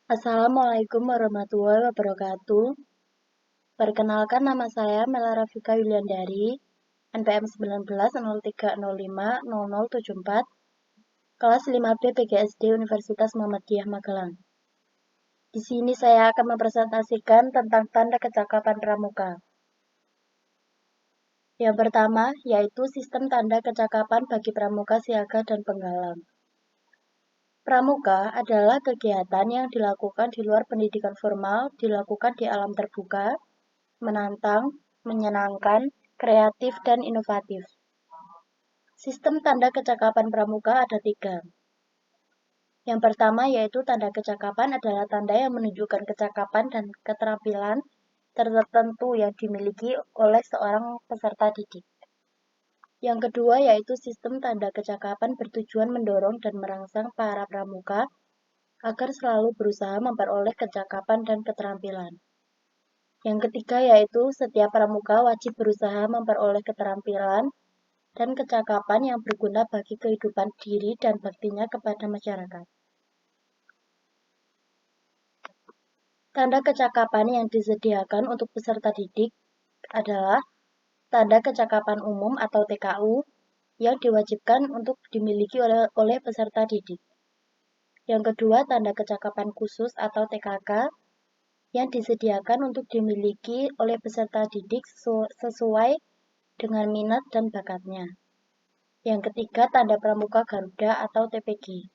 Assalamualaikum warahmatullahi wabarakatuh. Perkenalkan, nama saya Mela Rafika Yuliandari, NPM 19 03050074, kelas 5B PGSD Universitas Muhammadiyah Magelang. Di sini saya akan mempresentasikan tentang tanda kecakapan pramuka. Yang pertama, yaitu sistem tanda kecakapan bagi pramuka, siaga, dan penggalang. Pramuka adalah kegiatan yang dilakukan di luar pendidikan formal, dilakukan di alam terbuka, menantang, menyenangkan, kreatif, dan inovatif. Sistem tanda kecakapan pramuka ada 3. Yang pertama yaitu tanda kecakapan adalah tanda yang menunjukkan kecakapan dan keterampilan tertentu yang dimiliki oleh seorang peserta didik. Yang kedua yaitu sistem tanda kecakapan bertujuan mendorong dan merangsang para pramuka agar selalu berusaha memperoleh kecakapan dan keterampilan. Yang ketiga yaitu setiap pramuka wajib berusaha memperoleh keterampilan dan kecakapan yang berguna bagi kehidupan diri dan baktinya kepada masyarakat. Tanda kecakapan yang disediakan untuk peserta didik adalah tanda kecakapan umum atau TKU yang diwajibkan untuk dimiliki oleh peserta didik. Yang kedua, tanda kecakapan khusus atau TKK yang disediakan untuk dimiliki oleh peserta didik sesuai dengan minat dan bakatnya. Yang ketiga, tanda pramuka Garuda atau TPG.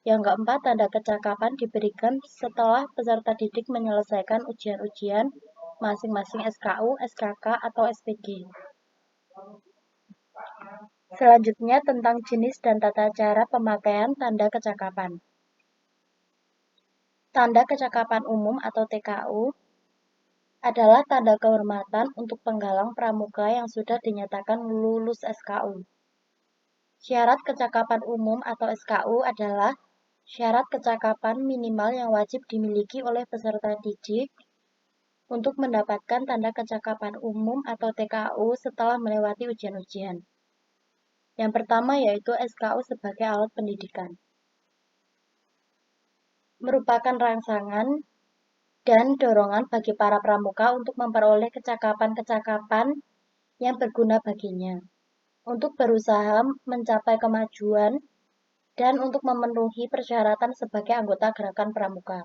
Yang keempat, tanda kecakapan diberikan setelah peserta didik menyelesaikan ujian-ujian masing-masing SKU, SKK, atau SPG. Selanjutnya tentang jenis dan tata cara pemakaian tanda kecakapan. Tanda kecakapan umum atau TKU adalah tanda kehormatan untuk penggalang pramuka yang sudah dinyatakan lulus SKU. Syarat kecakapan umum atau SKU adalah syarat kecakapan minimal yang wajib dimiliki oleh peserta didik untuk mendapatkan tanda kecakapan umum atau TKU setelah melewati ujian-ujian. Yang pertama yaitu SKU sebagai alat pendidikan. Merupakan rangsangan dan dorongan bagi para pramuka untuk memperoleh kecakapan-kecakapan yang berguna baginya, untuk berusaha mencapai kemajuan, dan untuk memenuhi persyaratan sebagai anggota gerakan pramuka.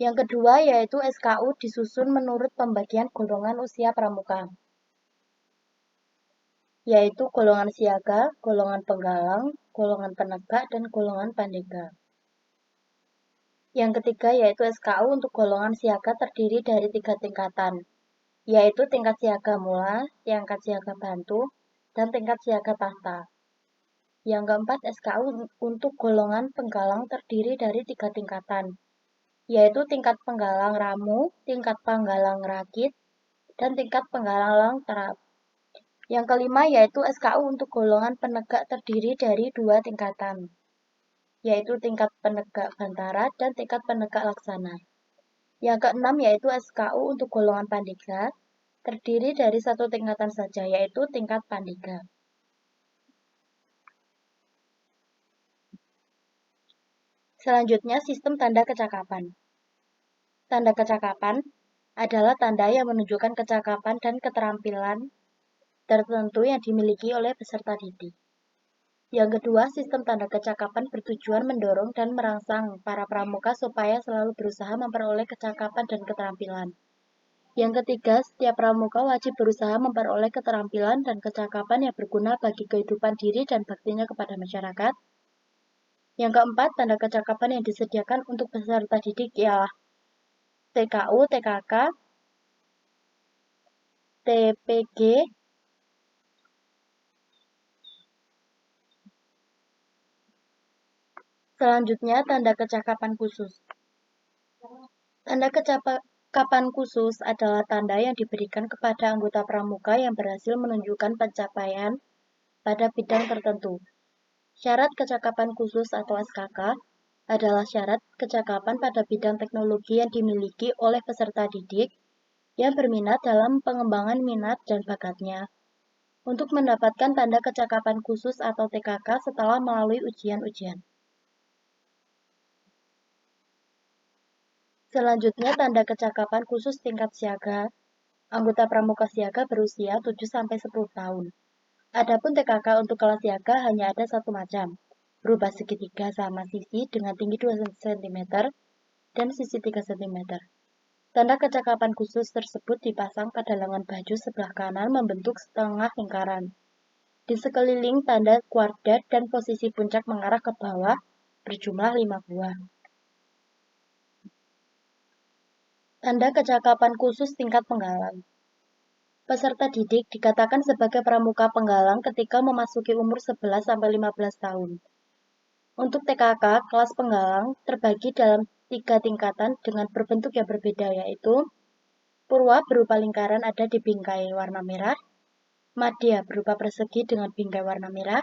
Yang kedua yaitu SKU disusun menurut pembagian golongan usia pramuka, yaitu golongan siaga, golongan penggalang, golongan penegak, dan golongan pandega. Yang ketiga yaitu SKU untuk golongan siaga terdiri dari 3 tingkatan, yaitu tingkat siaga mula, tingkat siaga bantu, dan tingkat siaga tahta. Yang keempat, SKU untuk golongan penggalang terdiri dari 3 tingkatan, yaitu tingkat penggalang ramu, tingkat penggalang rakit, dan tingkat penggalang terap. Yang kelima yaitu SKU untuk golongan penegak terdiri dari 2 tingkatan, yaitu tingkat penegak bantara dan tingkat penegak laksana. Yang keenam yaitu SKU untuk golongan pandega, terdiri dari 1 tingkatan saja, yaitu tingkat pandega. Selanjutnya, sistem tanda kecakapan. Tanda kecakapan adalah tanda yang menunjukkan kecakapan dan keterampilan tertentu yang dimiliki oleh peserta didik. Yang kedua, sistem tanda kecakapan bertujuan mendorong dan merangsang para pramuka supaya selalu berusaha memperoleh kecakapan dan keterampilan. Yang ketiga, setiap pramuka wajib berusaha memperoleh keterampilan dan kecakapan yang berguna bagi kehidupan diri dan baktinya kepada masyarakat. Yang keempat, tanda kecakapan yang disediakan untuk peserta didik ialah TKU, TKK, TPG, selanjutnya tanda kecakapan khusus. Tanda kecakapan khusus adalah tanda yang diberikan kepada anggota pramuka yang berhasil menunjukkan pencapaian pada bidang tertentu. Syarat kecakapan khusus atau SKK adalah syarat kecakapan pada bidang teknologi yang dimiliki oleh peserta didik yang berminat dalam pengembangan minat dan bakatnya untuk mendapatkan tanda kecakapan khusus atau TKK setelah melalui ujian-ujian. Selanjutnya, tanda kecakapan khusus tingkat siaga. Anggota pramuka siaga berusia 7-10 tahun. Adapun TKK untuk kelas siaga hanya ada satu macam, berupa segitiga sama sisi dengan tinggi 2 cm dan sisi 3 cm. Tanda kecakapan khusus tersebut dipasang pada lengan baju sebelah kanan membentuk setengah lingkaran. Di sekeliling tanda kuadrat dan posisi puncak mengarah ke bawah berjumlah 5 buah. Tanda kecakapan khusus tingkat penggalang. Peserta didik dikatakan sebagai pramuka penggalang ketika memasuki umur 11-15 tahun. Untuk TKK, kelas penggalang terbagi dalam 3 tingkatan dengan berbentuk yang berbeda, yaitu Purwa berupa lingkaran ada di bingkai warna merah, Madya berupa persegi dengan bingkai warna merah,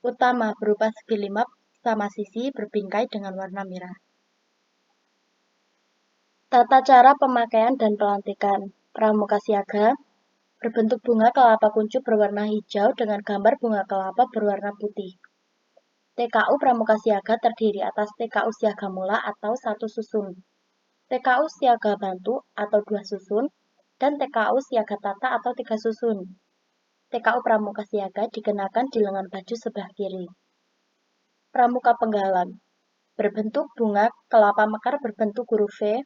Utama berupa segi 5 sama sisi berbingkai dengan warna merah. Tata cara pemakaian dan pelantikan. Pramuka siaga berbentuk bunga kelapa kuncup berwarna hijau dengan gambar bunga kelapa berwarna putih. TKU Pramuka Siaga terdiri atas TKU Siaga Mula atau 1 susun, TKU Siaga Bantu atau 2 susun, dan TKU Siaga Tata atau 3 susun. TKU Pramuka Siaga dikenakan di lengan baju sebelah kiri. Pramuka Penggalang berbentuk bunga kelapa mekar berbentuk huruf V,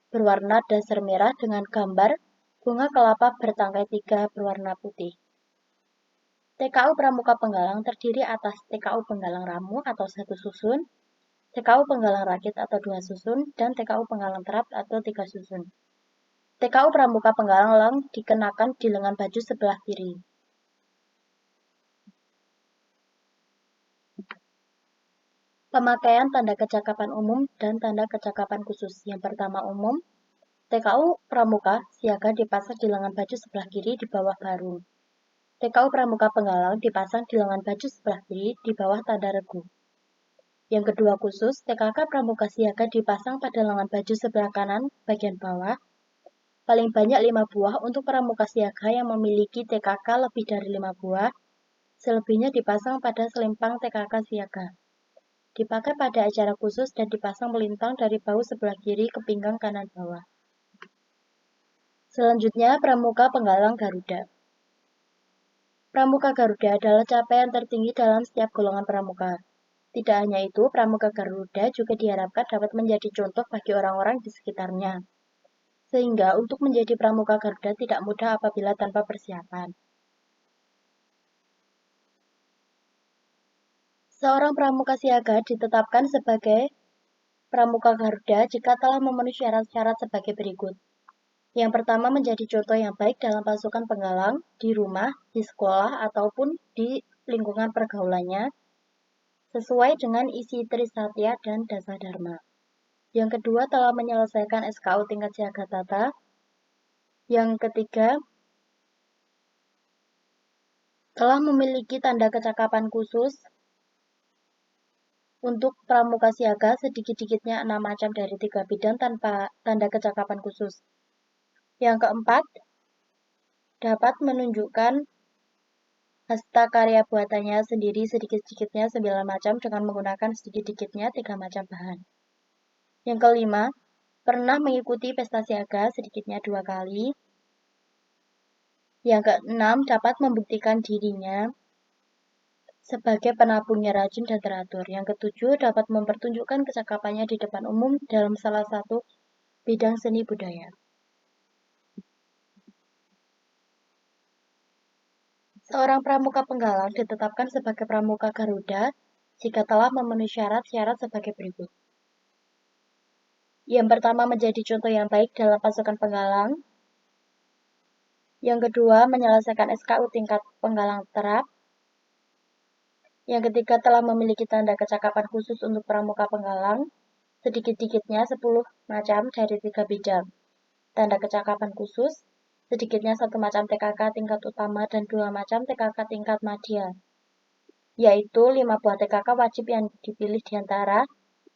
berwarna dasar merah dengan gambar bunga kelapa bertangkai 3 berwarna putih. TKU Pramuka Penggalang terdiri atas TKU Penggalang Ramu atau 1 susun, TKU Penggalang Rakit atau 2 susun, dan TKU Penggalang Terap atau 3 susun. TKU Pramuka Penggalang dikenakan di lengan baju sebelah kiri. Pemakaian tanda kecakapan umum dan tanda kecakapan khusus. Yang pertama umum, TKU Pramuka Siaga dipasang di lengan baju sebelah kiri di bawah baru. TKU Pramuka Penggalang dipasang di lengan baju sebelah kiri di bawah tanda regu. Yang kedua khusus, TKK Pramuka Siaga dipasang pada lengan baju sebelah kanan bagian bawah. Paling banyak 5 buah untuk pramuka siaga yang memiliki TKK lebih dari 5 buah. Selebihnya dipasang pada selempang TKK siaga. Dipakai pada acara khusus dan dipasang melintang dari bahu sebelah kiri ke pinggang kanan bawah. Selanjutnya, Pramuka Penggalang Garuda. Pramuka Garuda adalah capaian tertinggi dalam setiap golongan pramuka. Tidak hanya itu, Pramuka Garuda juga diharapkan dapat menjadi contoh bagi orang-orang di sekitarnya. Sehingga untuk menjadi Pramuka Garuda tidak mudah apabila tanpa persiapan. Seorang pramuka siaga ditetapkan sebagai Pramuka Garuda jika telah memenuhi syarat-syarat sebagai berikut. Yang pertama, menjadi contoh yang baik dalam pasukan penggalang, di rumah, di sekolah, ataupun di lingkungan pergaulannya, sesuai dengan isi Trisatya dan Dasa Dharma. Yang kedua, telah menyelesaikan SKU tingkat siaga tata. Yang ketiga, telah memiliki tanda kecakapan khusus untuk pramuka siaga sedikit-dikitnya 6 macam dari 3 bidang tanpa tanda kecakapan khusus. Yang keempat, dapat menunjukkan hasta karya buatannya sendiri sedikit-sedikitnya 9 macam dengan menggunakan sedikit-sedikitnya 3 macam bahan. Yang kelima, pernah mengikuti pesta siaga sedikitnya 2 kali. Yang keenam, dapat membuktikan dirinya sebagai penabungnya rajin dan teratur. Yang ketujuh, dapat mempertunjukkan kecakapannya di depan umum dalam salah satu bidang seni budaya. Seorang pramuka penggalang ditetapkan sebagai Pramuka Garuda jika telah memenuhi syarat-syarat sebagai berikut. Yang pertama, menjadi contoh yang baik dalam pasukan penggalang. Yang kedua, menyelesaikan SKU tingkat penggalang terap. Yang ketiga, telah memiliki tanda kecakapan khusus untuk pramuka penggalang, sedikit-dikitnya 10 macam dari 3 bidang. Tanda kecakapan khusus, sedikitnya 1 macam TKK tingkat utama dan 2 macam TKK tingkat madya, yaitu 5 buah TKK wajib yang dipilih diantara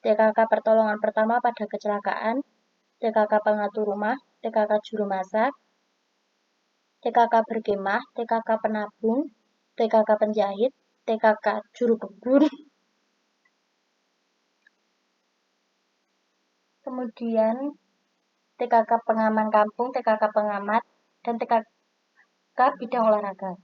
TKK pertolongan pertama pada kecelakaan, TKK pengatur rumah, TKK juru masak, TKK berkemah, TKK penabung, TKK penjahit, TKK juru kebun. kemudian TKK pengaman kampung, TKK pengamat, dan TKK bidang olahraga.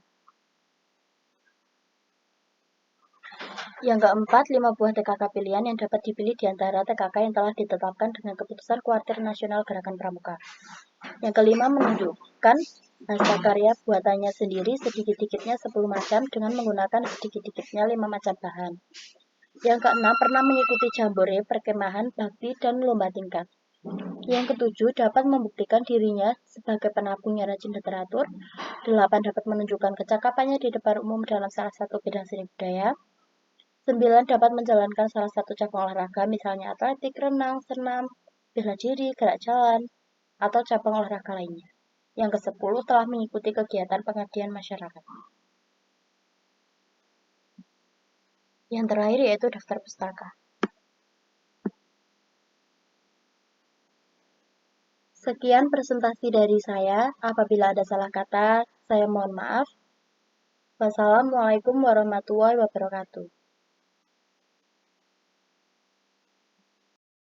Yang keempat, 5 buah TKK pilihan yang dapat dipilih di antara TKK yang telah ditetapkan dengan keputusan Kuartir Nasional Gerakan Pramuka. Yang kelima, menunjukkan hasil karya buatannya sendiri sedikit-dikitnya 10 macam dengan menggunakan sedikit-dikitnya 5 macam bahan. Yang keenam, pernah mengikuti jambore, perkemahan, bakti, dan lomba tingkat. Yang ketujuh, dapat membuktikan dirinya sebagai penabung yang rajin literatur. 8, dapat menunjukkan kecakapannya di depan umum dalam salah satu bidang seni budaya. 9, dapat menjalankan salah satu cabang olahraga, misalnya atletik, renang, senam, bela diri, gerak jalan, atau cabang olahraga lainnya. Yang ke-10, telah mengikuti kegiatan pengabdian masyarakat. Yang terakhir yaitu daftar pustaka. Sekian presentasi dari saya. Apabila ada salah kata, saya mohon maaf. Wassalamualaikum warahmatullahi wabarakatuh.